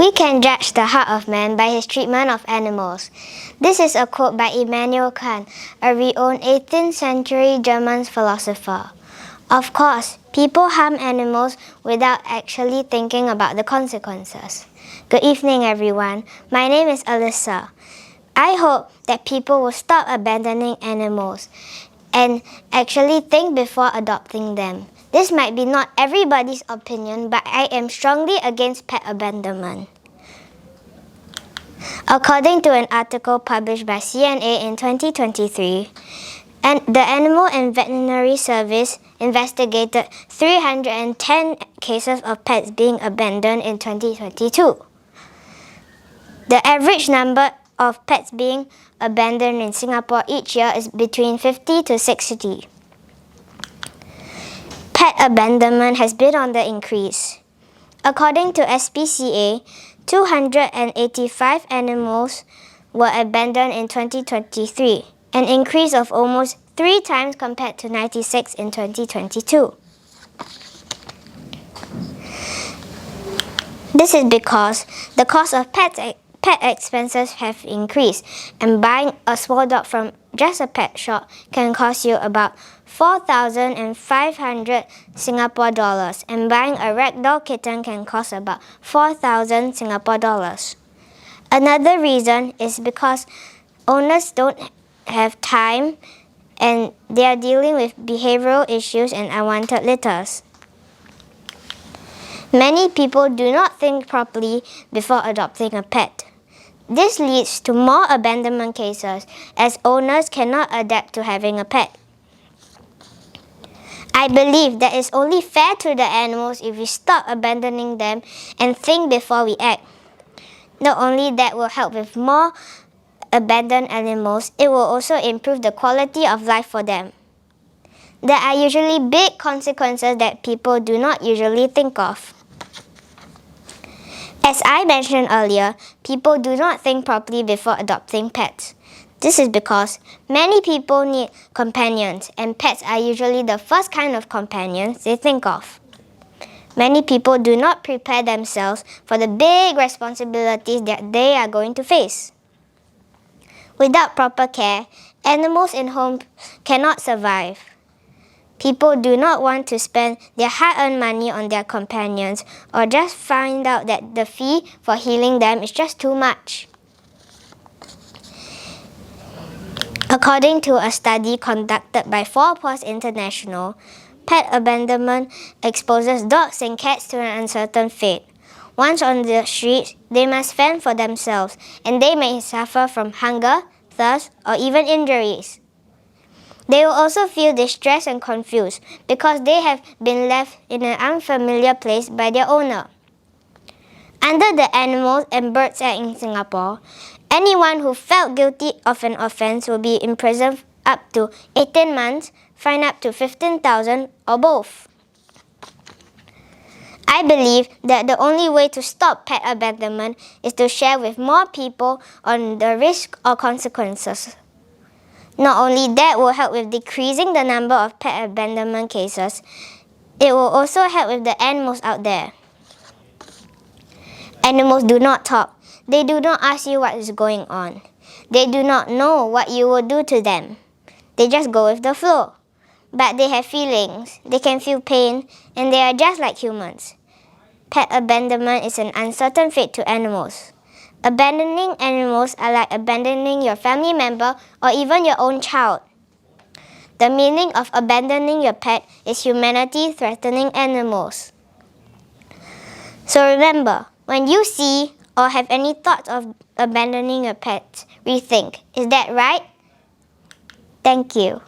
We can judge the heart of man by his treatment of animals. This is a quote by Immanuel Kant, a renowned 18th century German philosopher. Of course, people harm animals without actually thinking about the consequences. Good evening, everyone. My name is Alyssa. I hope that people will stop abandoning animals and actually think before adopting them. This might be not everybody's opinion, but I am strongly against pet abandonment. According to an article published by CNA in 2023, the Animal and Veterinary Service investigated 310 cases of pets being abandoned in 2022. The average number of pets being abandoned in Singapore each year is between 50 to 60. Pet abandonment has been on the increase. According to SPCA, 285 animals were abandoned in 2023, an increase of almost 3 times compared to 96 in 2022. This is because the cost of pet expenses have increased, and buying a small dog from just a pet shop can cost you about 4,500 Singapore dollars, and buying a ragdoll kitten can cost about 4,000 Singapore dollars. Another reason is because owners don't have time and they are dealing with behavioral issues and unwanted litters. Many people do not think properly before adopting a pet. This leads to more abandonment cases as owners cannot adapt to having a pet. I believe that it's only fair to the animals if we stop abandoning them and think before we act. Not only that will help with more abandoned animals, it will also improve the quality of life for them. There are usually big consequences that people do not usually think of. As I mentioned earlier, people do not think properly before adopting pets. This is because many people need companions, and pets are usually the first kind of companions they think of. Many people do not prepare themselves for the big responsibilities that they are going to face. Without proper care, animals in homes cannot survive. People do not want to spend their hard-earned money on their companions or just find out that the fee for healing them is just too much. According to a study conducted by Four Paws International, pet abandonment exposes dogs and cats to an uncertain fate. Once on the streets, they must fend for themselves, and they may suffer from hunger, thirst, or even injuries. They will also feel distressed and confused because they have been left in an unfamiliar place by their owner. Under the Animals and Birds Act in Singapore, anyone who felt guilty of an offence will be imprisoned up to 18 months, fined up to 15,000 or both. I believe that the only way to stop pet abandonment is to share with more people on the risk or consequences. Not only that will help with decreasing the number of pet abandonment cases, it will also help with the animals out there. Animals do not talk. They do not ask you what is going on. They do not know what you will do to them. They just go with the flow. But they have feelings, they can feel pain, and they are just like humans. Pet abandonment is an uncertain fate to animals. Abandoning animals are like abandoning your family member or even your own child. The meaning of abandoning your pet is humanity threatening animals. So remember, when you see or have any thoughts of abandoning your pet, rethink, is that right? Thank you.